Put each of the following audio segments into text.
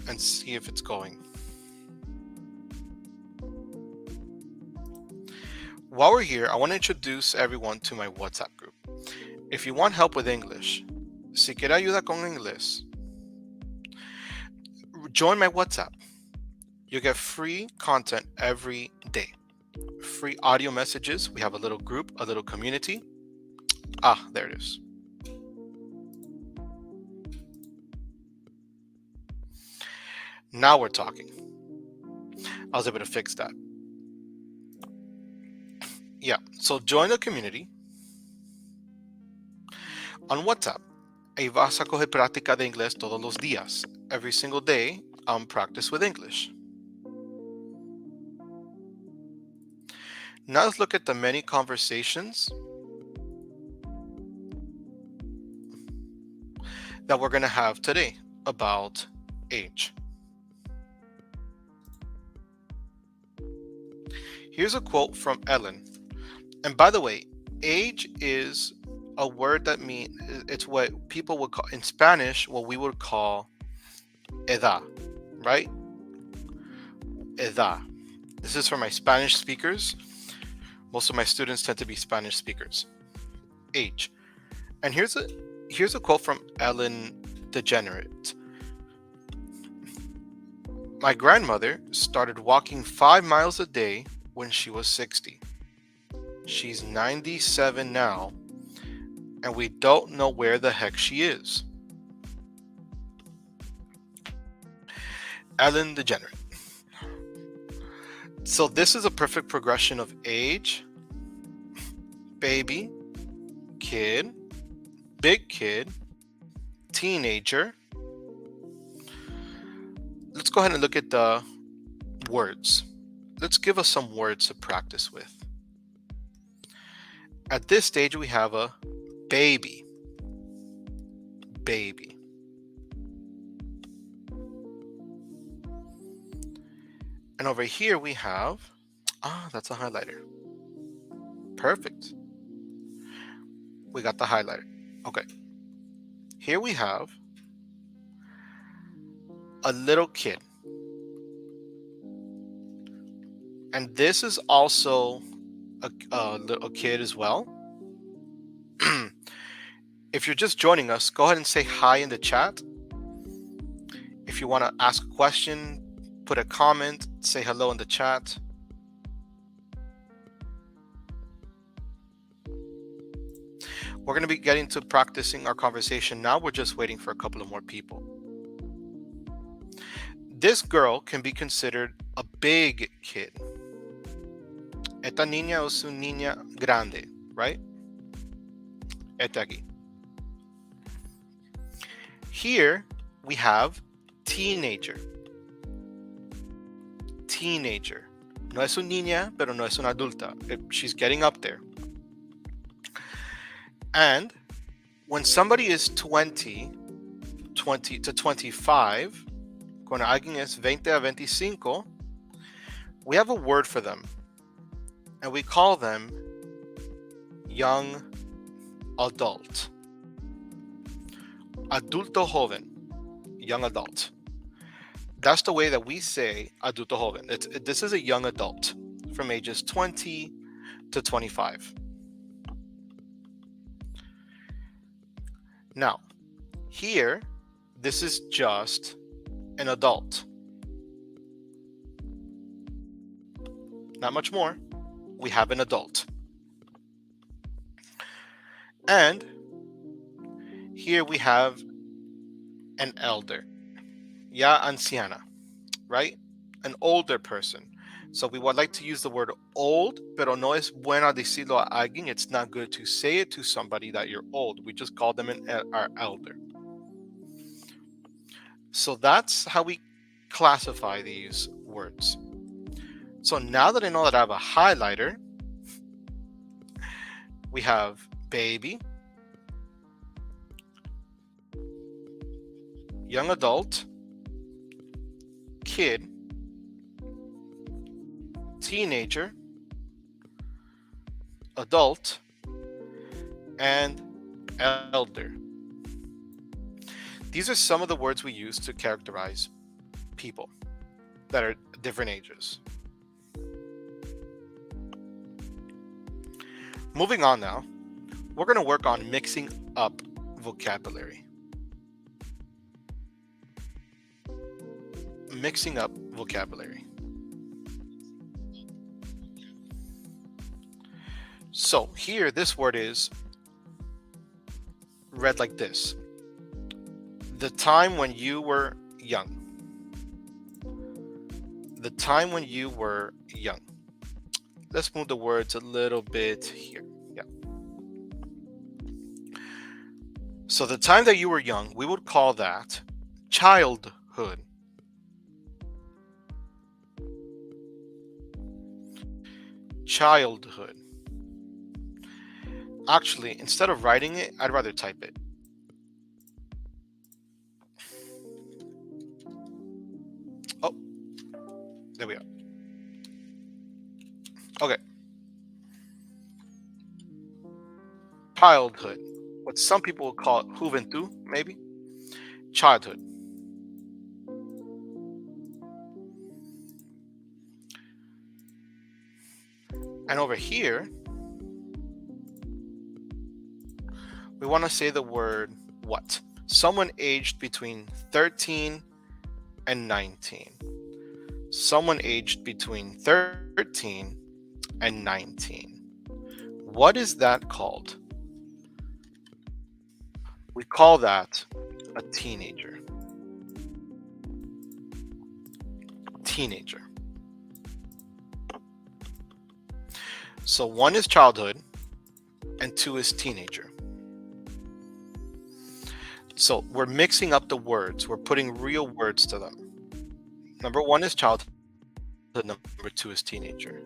and see if it's going. While we're here, I want to introduce everyone to my WhatsApp group. If you want help with English, si quiere ayuda con inglés, join my WhatsApp. You get free content every day. Free audio messages. We have a little group, a little community. There it is. Now we're talking. I was able to fix that. Yeah, so join the community on WhatsApp. Ahí vas a coger práctica de inglés todos los días. Every single day, practice with English. Now let's look at the many conversations that we're going to have today about age. Here's a quote from Ellen. And by the way, age is a word that means it's what people would call in Spanish, what we would call edad, right? Edad. This is for my Spanish speakers. Most of my students tend to be Spanish speakers. Age. And here's a quote from Ellen DeGeneres. My grandmother started walking 5 miles a day when she was 60. She's 97 now, and we don't know where the heck she is. Ellen DeGeneres. So this is a perfect progression of age, baby, kid, big kid, teenager. Let's go ahead and look at the words. Let's give us some words to practice with. At this stage, we have a baby. Baby. And over here we have, that's a highlighter. Perfect. We got the highlighter. Okay. Here we have a little kid. And this is also a little kid as well. If you're just joining us, go ahead and say hi in the chat. If you want to ask a question, put a comment, say hello in the chat. We're going to be getting to practicing our conversation now. We're just waiting for a couple of more people. This girl can be considered a big kid. Esta niña es una niña grande, right? Esta aquí. Here we have teenager. Teenager. No es una niña, pero no es una adulta. She's getting up there. And when somebody is 20 to 25, cuando alguien es 20 a 25, we have a word for them. And we call them young adult. Adulto joven. Young adult. That's the way that we say adulto joven. This is a young adult from ages 20 to 25. Now, here, this is just an adult. Not much more. We have an adult. And here we have an elder. Ya anciana, right? An older person. So we would like to use the word old, pero no es bueno decirlo a alguien. It's not good to say it to somebody that you're old. We just call them our elder. So that's how we classify these words. So now that I know that I have a highlighter, we have baby, young adult, kid, teenager, adult, and elder. These are some of the words we use to characterize people that are different ages. Moving on now, we're going to work on mixing up vocabulary. Mixing up vocabulary. So here, this word is read like this: the time when you were young. The time when you were young. Let's move the words a little bit here. Yeah. So the time that you were young, we would call that childhood. Childhood. Actually, instead of writing it, I'd rather type it. Oh, there we are. Okay. Childhood. What some people would call juventud, maybe. Childhood. And over here, we want to say the word what? Someone aged between 13 and 19. Someone aged between 13 and 19. What is that called? We call that a teenager. Teenager. So 1 is childhood and 2 is teenager. So we're mixing up the words. We're putting real words to them. Number 1 is childhood. Number 2 is teenager.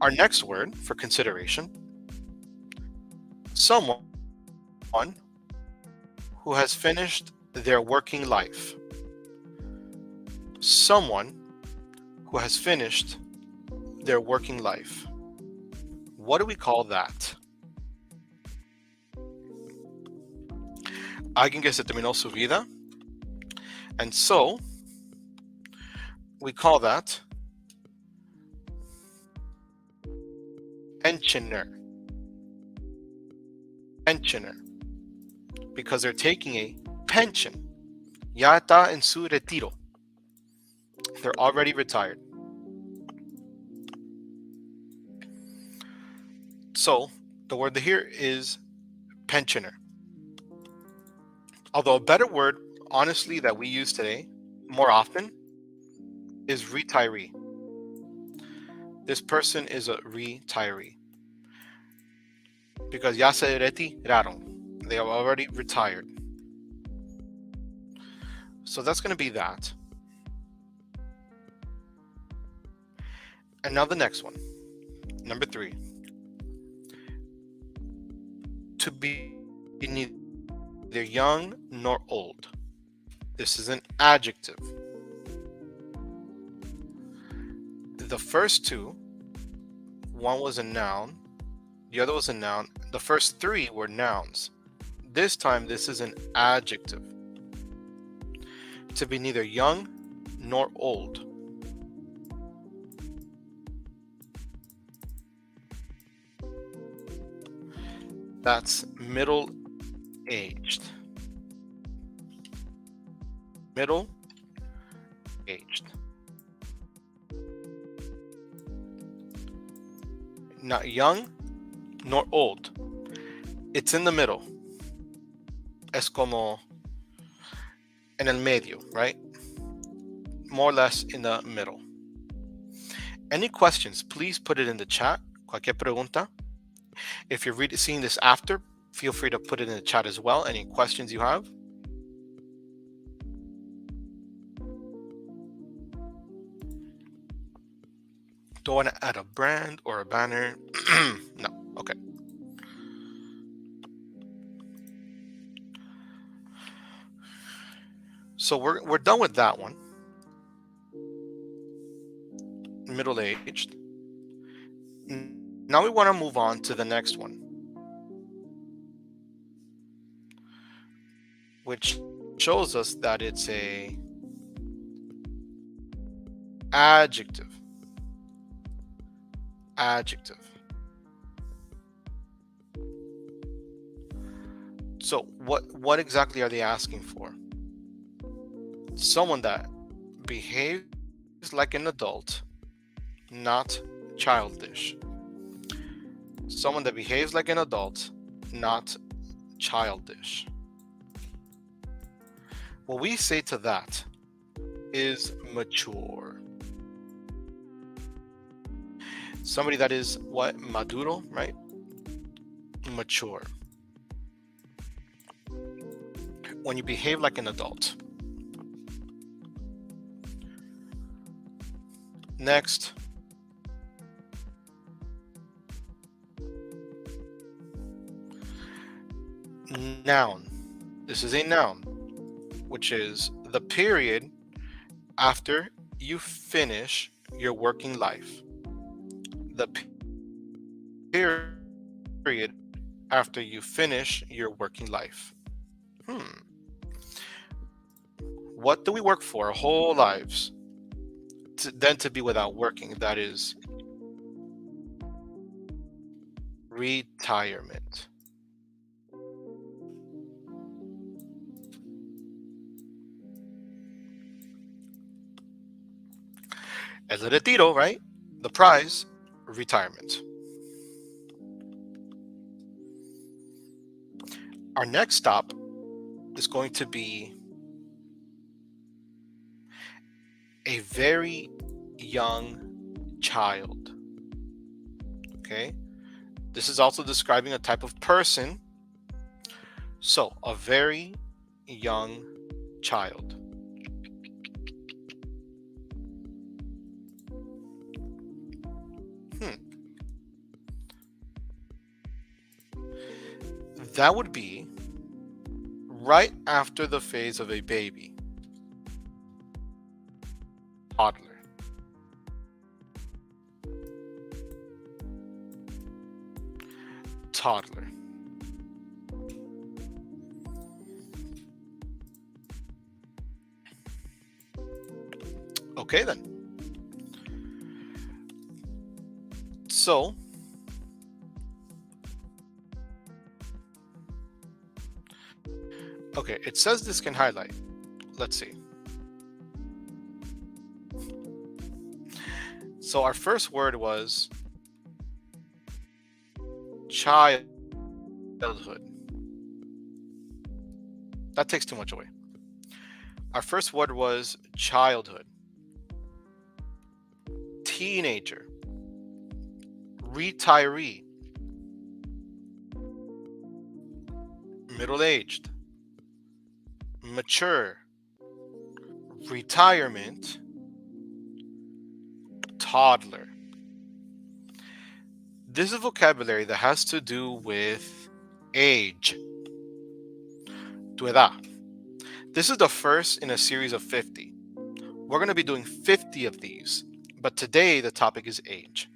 Our next word for consideration: someone who has finished their working life. Someone who has finished their working life. What do we call that? Alguien que se terminó su vida. And so, we call that pensioner. Pensioner. Because they're taking a pension. Ya está en su retiro. They're already retired. So, the word here is pensioner. Although a better word, honestly, that we use today more often is retiree. This person is a retiree. Because ya se retiraron. They are already retired. So that's going to be that. And now the next one. Number 3. To be neither young nor old. This is an adjective. The first 2, one was a noun, the other was a noun. The first 3 were nouns. This time, this is an adjective. To be neither young nor old. That's middle-aged. Middle-aged. Not young nor old. It's in the middle. Es como en el medio, right? More or less in the middle. Any questions, please put it in the chat. Cualquier pregunta. If you're seeing this after, feel free to put it in the chat as well. Any questions you have? Do I want to add a brand or a banner? No. Okay. So we're done with that one. Middle-aged. Now we want to move on to the next one, which shows us that it's a adjective. Adjective. So what exactly are they asking for? Someone that behaves like an adult, not childish. Someone that behaves like an adult, not childish. What we say to that is mature. Somebody that is what? Maduro, right? Mature. When you behave like an adult. Next. Noun. This is a noun, which is the period after you finish your working life. The period after you finish your working life. What do we work for our whole lives? Then to be without working, that is retirement. El retiro, right? The prize, retirement. Our next stop is going to be a very young child. Okay? This is also describing a type of person. So, a very young child. That would be right after the phase of a baby. Toddler. Toddler. Okay then. So, okay, it says this can highlight. Let's see. So our first word was childhood. That takes too much away. Our first word was childhood. Teenager. Retiree. Middle-aged. Mature. Retirement. Toddler. This is vocabulary that has to do with age. Tu edad. This is the first in a series of 50. We're going to be doing 50 of these, but today the topic is age.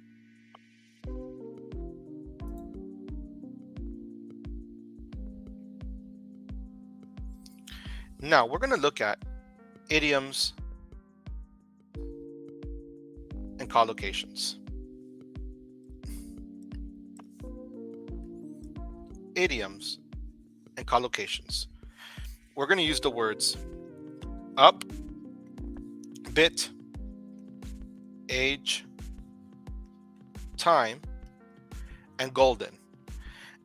Now we're going to look at idioms and collocations. Idioms and collocations. We're going to use the words up, bit, age, time, and golden.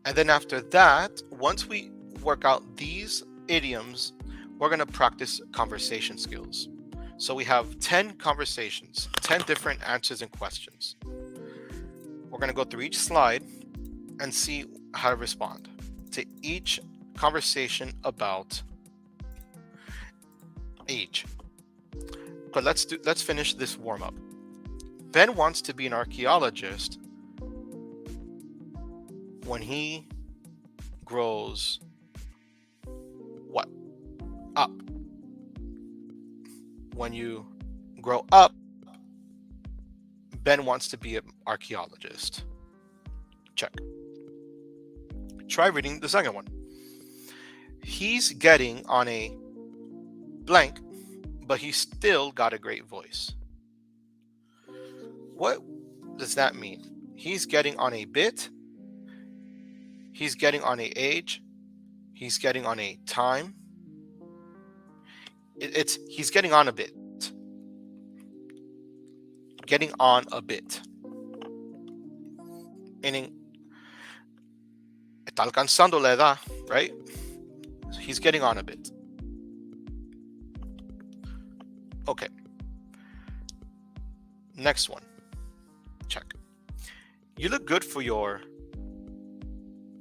And then after that, once we work out these idioms, we're going to practice conversation skills. So we have 10 conversations, 10 different answers and questions. We're going to go through each slide and see how to respond to each conversation about age. But let's finish this warm-up. Ben wants to be an archaeologist when he grows what? Up. When you grow up, Ben wants to be an archaeologist. Check. Try reading the second one. He's getting on a blank, but he still got a great voice. What does that mean? He's getting on a bit, he's getting on a age, he's getting on a time. It's he's getting on a bit. Getting on a bit. Meaning, está alcanzando la edad, right? He's getting on a bit. Okay. Next one. Check. You look good for your.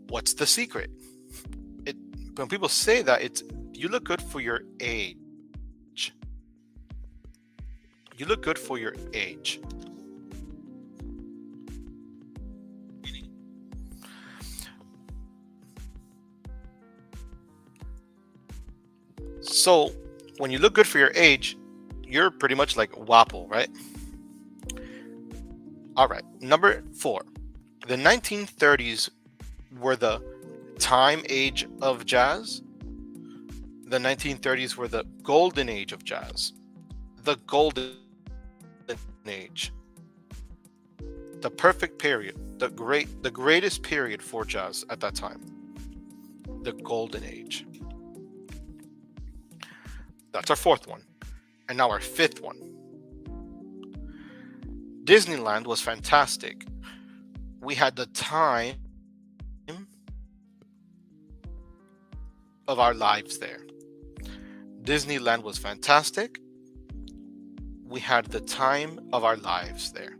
What's the secret? When people say that, it's you look good for your age. You look good for your age. So when you look good for your age, you're pretty much like guapo, right? All right. Number 4. The 1930s were the time age of jazz. The 1930s were the golden age of jazz. The golden age. The perfect period. The greatest period for jazz at that time. The golden age. That's our 4th one. And now our 5th one. Disneyland was fantastic. We had the time of our lives there. Disneyland was fantastic. We had the time of our lives there.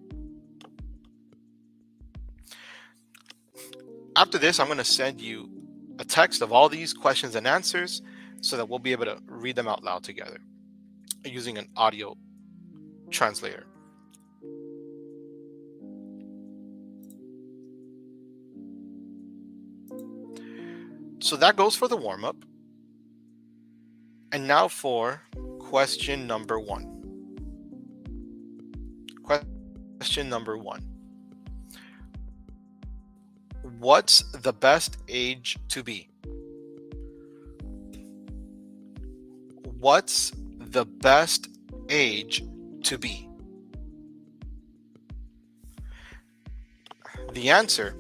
After this, I'm going to send you a text of all these questions and answers so that we'll be able to read them out loud together using an audio translator. So that goes for the warm-up. And now for question number 1. Question number 1. What's the best age to be? What's the best age to be? The answer,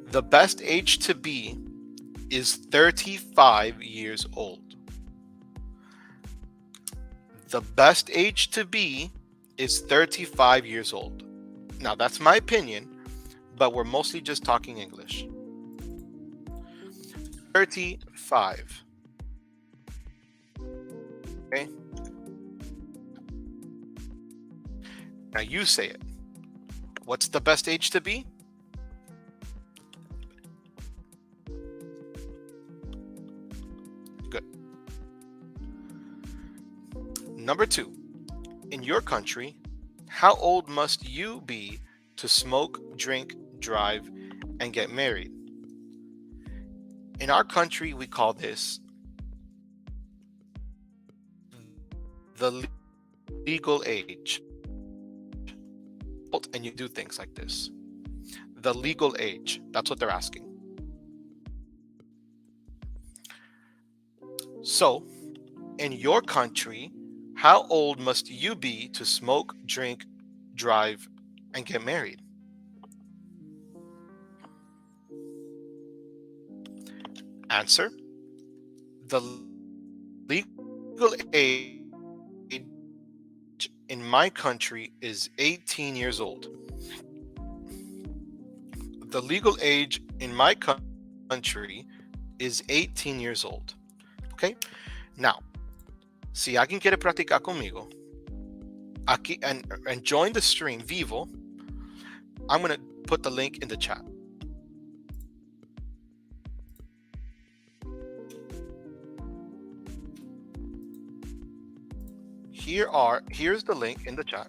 the best age to be is 35 years old. The best age to be is 35 years old. Now, that's my opinion, but we're mostly just talking English. 35. Okay? Now you say it. What's the best age to be? Good. Number 2. In your country, how old must you be to smoke, drink, drive, and get married? In our country, we call this the legal age. And you do things like this. The legal age. That's what they're asking. So, in your country, how old must you be to smoke, drink, drive, and get married? Answer. The legal age in my country is 18 years old. The legal age in my country is 18 years old. Okay? Now, si alguien quiere practicar conmigo, aquí and join the stream vivo, I'm going to put the link in the chat. Here's the link in the chat.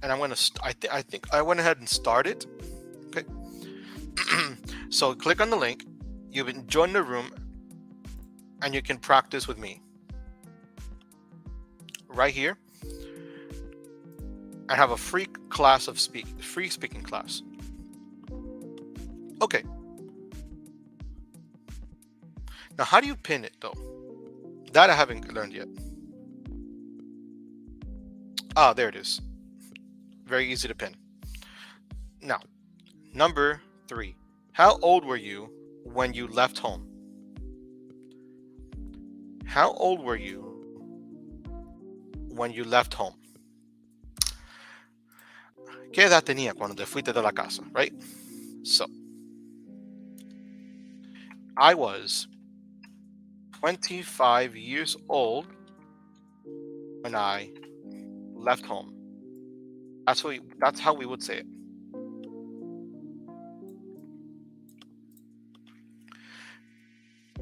And I'm going to I think I went ahead and started. Okay. So click on the link, you can join the room, and you can practice with me. Right here. and have a free speaking class. Okay. Now, how do you pin it though? That I haven't learned yet. Ah, there it is. Very easy to pin. Now, number 3. How old were you when you left home? How old were you when you left home? ¿Qué edad tenía cuando te fuiste de la casa, right? So, I was 25 years old when I left home. That's how we would say it.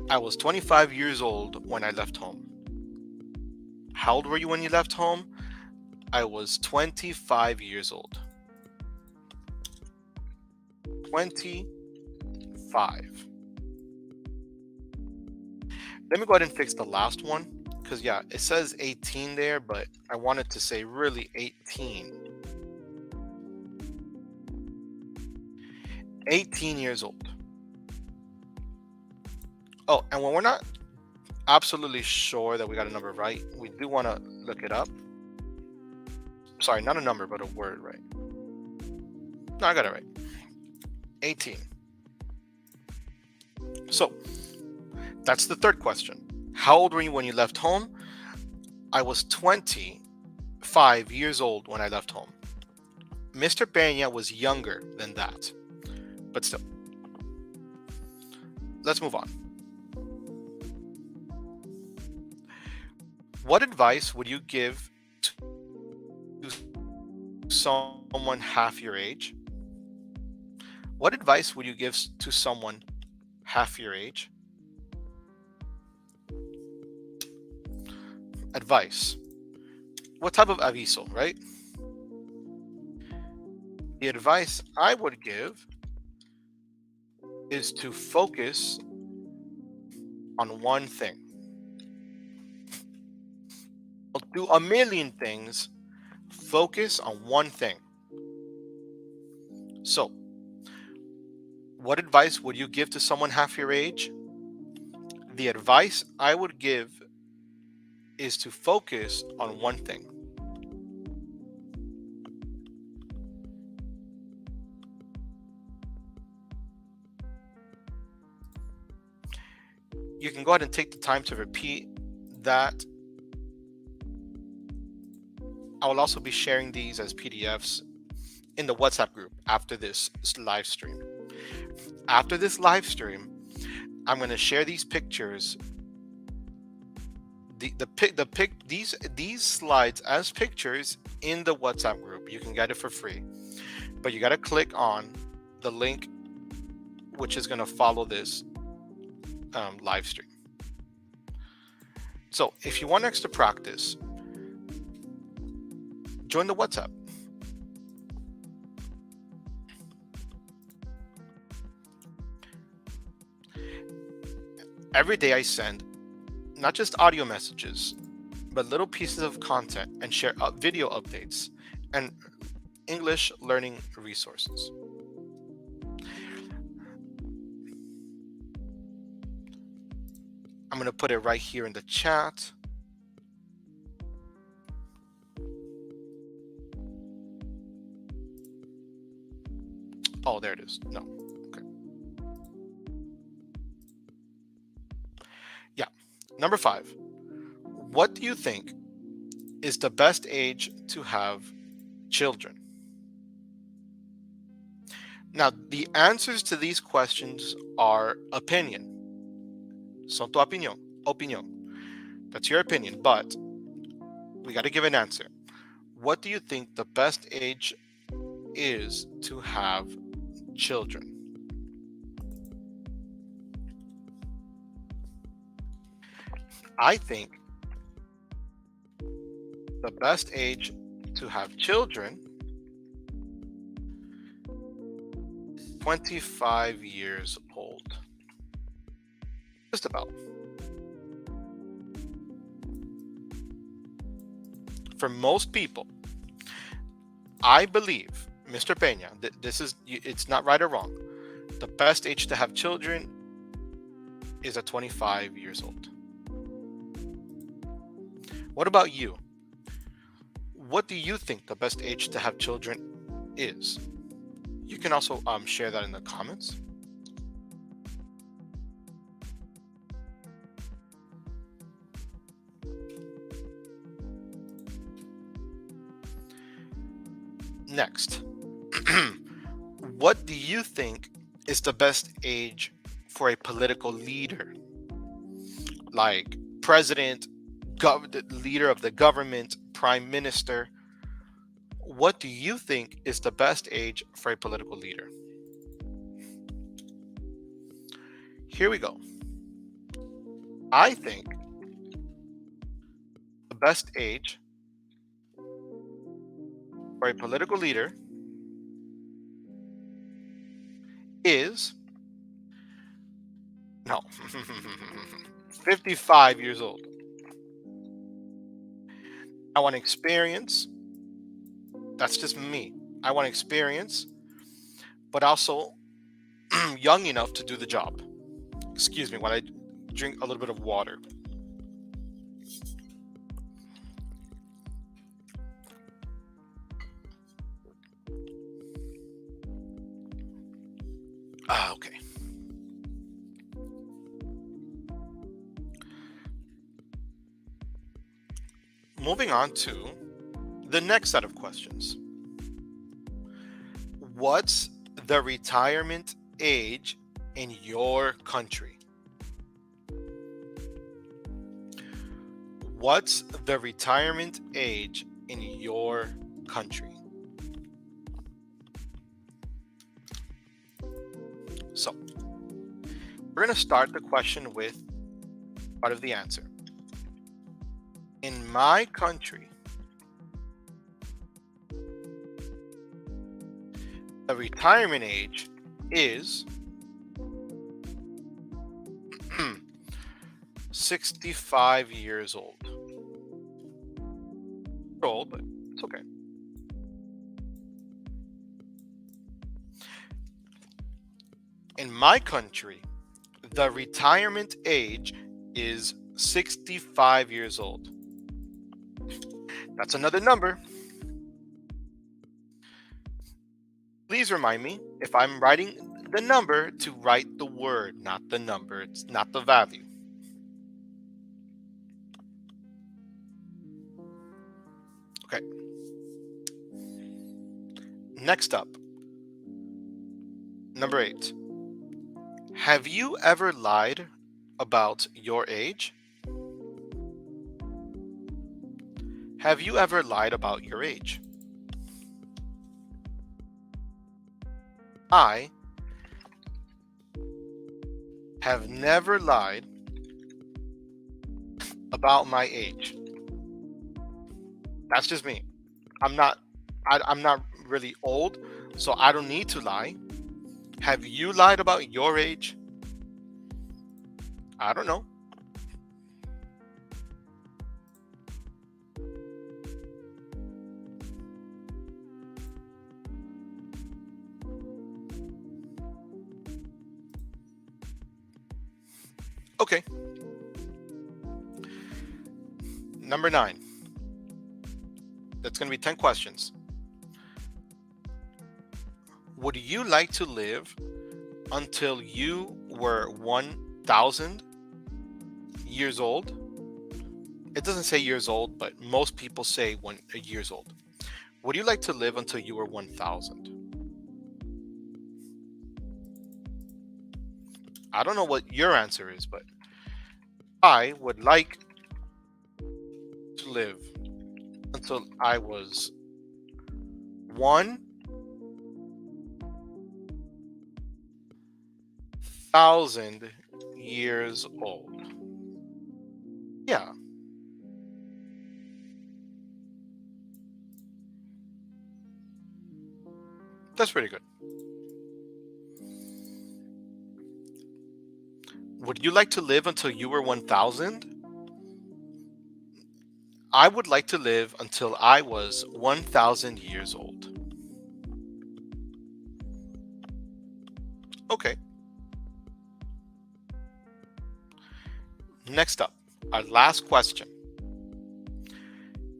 I was 25 years old when I left home. How old were you when you left home? I was 25 years old. 25. Let me go ahead and fix the last one, because yeah, it says 18 there, but I wanted to say really 18. 18 years old. Oh, and when we're not absolutely sure that we got a number right, we do want to look it up. Sorry, not a number, but a word, right? No, I got it right. 18. So, that's the third question. How old were you when you left home? I was 25 years old when I left home. Mr. Peña was younger than that, but still. Let's move on. What advice would you give to someone half your age? What advice would you give to someone half your age? Advice. What type of aviso, right? The advice I would give is to focus on one thing. Don't do a million things. Focus on one thing. So, what advice would you give to someone half your age? The advice I would give is to focus on one thing. You can go ahead and take the time to repeat that. I will also be sharing these as PDFs in the WhatsApp group after this live stream. After this live stream, I'm going to share these pictures, these slides as pictures in the WhatsApp group. You can get it for free, but you got to click on the link which is going to follow this live stream. So if you want extra practice, join the WhatsApp. Every day I send not just audio messages, but little pieces of content and share video updates and English learning resources. I'm going to put it right here in the chat. Oh, there it is. No. Okay. Yeah. Number 5. What do you think is the best age to have children? Now, the answers to these questions are opinion. Son tu opinión. That's your opinion, but we got to give an answer. What do you think the best age is to have children? I think the best age to have children is 25 years old. Just about. For most people, I believe, Mr. Peña, this is, it's not right or wrong. The best age to have children is at 25 years old. What about you? What do you think the best age to have children is? You can also share that in the comments. Next, what do you think is the best age for a political leader? Like president, the leader of the government, prime minister. What do you think is the best age for a political leader? Here we go. I think the best age for a political leader is, no, 55 years old. I want experience. That's just me. I want experience, but also young enough to do the job. Excuse me while I drink a little bit of water. Okay. Moving on to the next set of questions. What's the retirement age in your country? What's the retirement age in your country? So, we're going to start the question with part of the answer. In my country, the retirement age is 65 years old. Old, but it's okay. In my country, the retirement age is 65 years old. That's another number. Please remind me if I'm writing the number to write the word, not the number. It's not the value. Okay. Next up, number 8. Have you ever lied about your age? Have you ever lied about your age? I have never lied about my age. That's just me. I'm not really old, so I don't need to lie. Have you lied about your age? I don't know. Okay. Number 9. That's going to be 10 questions. Would you like to live until you were 1,000 years old? It doesn't say years old, but most people say years old. Would you like to live until you were 1,000? I don't know what your answer is, but I would like to live until I was 1,000 years old. Yeah. That's pretty good. Would you like to live until you were 1,000? I would like to live until I was 1,000 years old. Okay, next up, our last question.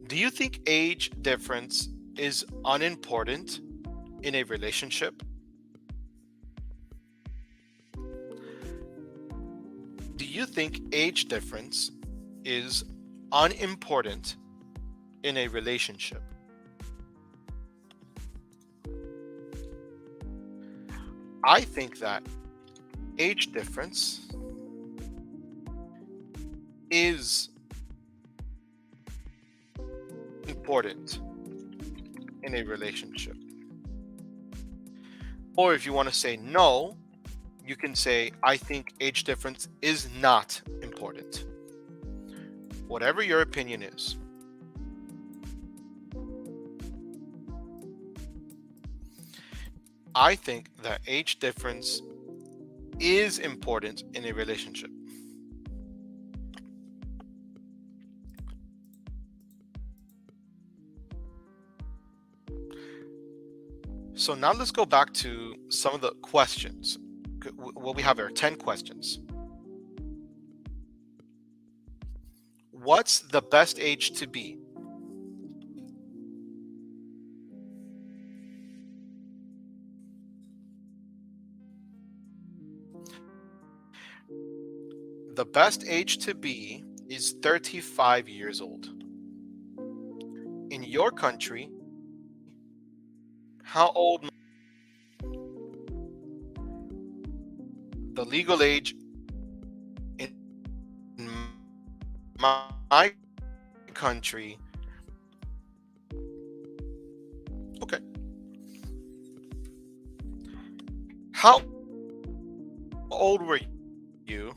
Do you think age difference is unimportant in a relationship? Do you think age difference is unimportant in a relationship? I think that age difference is important in a relationship. Or if you want to say no, you can say, I think age difference is not important. Whatever your opinion is. I think that age difference is important in a relationship. So now let's go back to some of the questions. What we have are 10 questions. What's the best age to be? The best age to be is 35 years old. In your country, how old? The legal age in my country. Okay. How old were you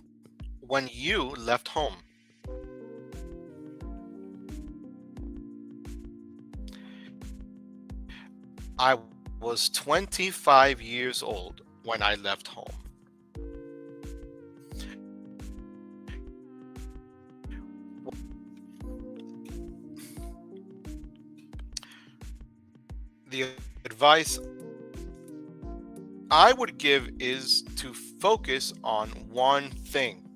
when you left home? I was 25 years old when I left home. The advice I would give is to focus on one thing.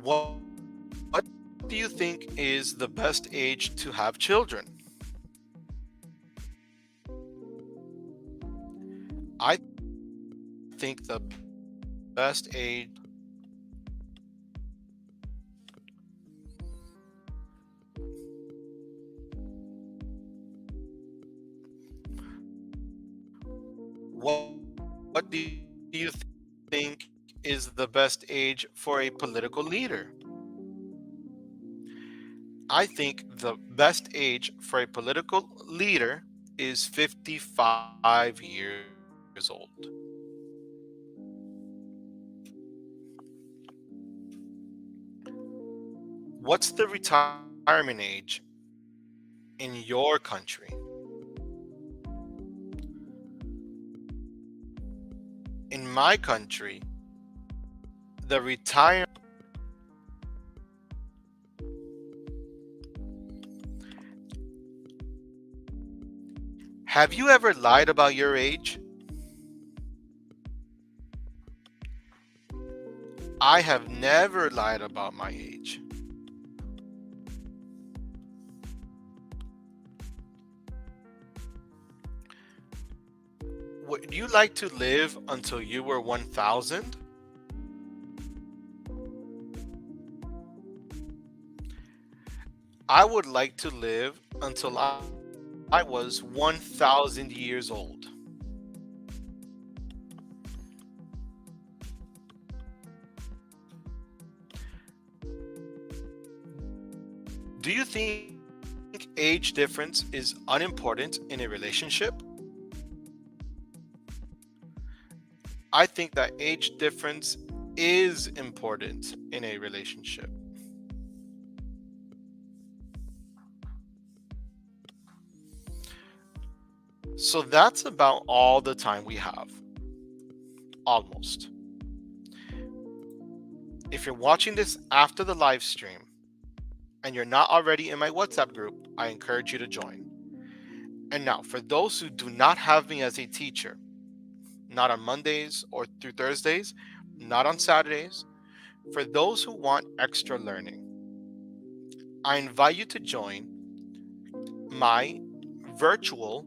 What do you think is the best age to have children? I think the best age. What, what do you think is the best age for a political leader? I think the best age for a political leader is 55 years old. What's the retirement age in your country? In my country, the retire. Have you ever lied about your age? I have never lied about my age. Would you like to live until you were 1,000? I would like to live until I was 1,000 years old. Do you think age difference is unimportant in a relationship? I think that age difference is important in a relationship. So that's about all the time we have. Almost. If you're watching this after the live stream, and you're not already in my WhatsApp group, I encourage you to join. And now, for those who do not have me as a teacher, not on Mondays or through Thursdays, not on Saturdays, for those who want extra learning, I invite you to join my virtual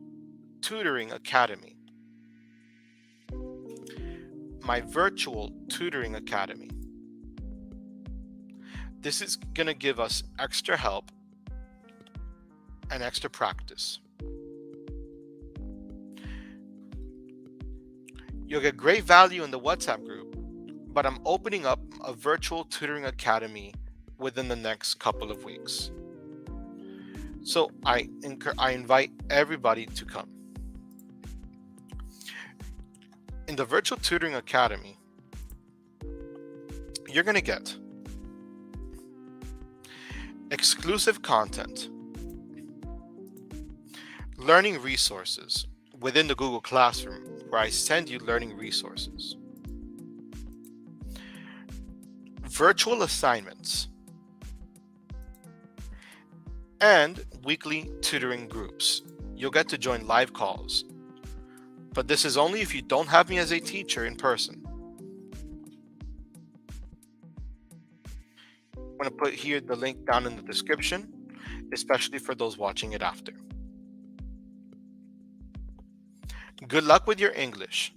tutoring academy. My virtual tutoring academy. This is going to give us extra help and extra practice. You'll get great value in the WhatsApp group, but I'm opening up a virtual tutoring academy within the next couple of weeks. So I invite everybody to come. In the virtual tutoring academy, you're going to get exclusive content, learning resources within the Google Classroom, where I send you learning resources, virtual assignments, and weekly tutoring groups. You'll get to join live calls, but this is only if you don't have me as a teacher in person. I'm going to put here the link down in the description, especially for those watching it after. Good luck with your English.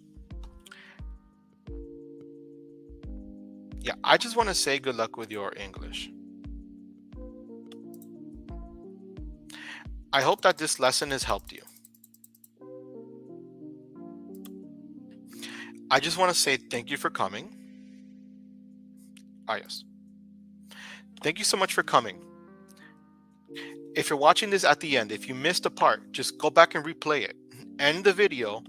Yeah, I just want to say good luck with your English. I hope that this lesson has helped you. I just want to say thank you for coming. Yes. Thank you so much for coming. If you're watching this at the end, if you missed a part, just go back and replay it. End the video,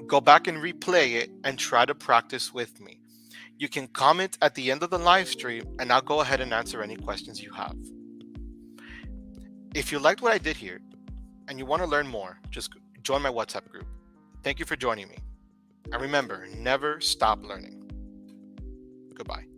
go back and replay it, and try to practice with me. You can comment at the end of the live stream, and I'll go ahead and answer any questions you have. If you liked what I did here, and you want to learn more, just join my WhatsApp group. Thank you for joining me. And remember, never stop learning. Goodbye.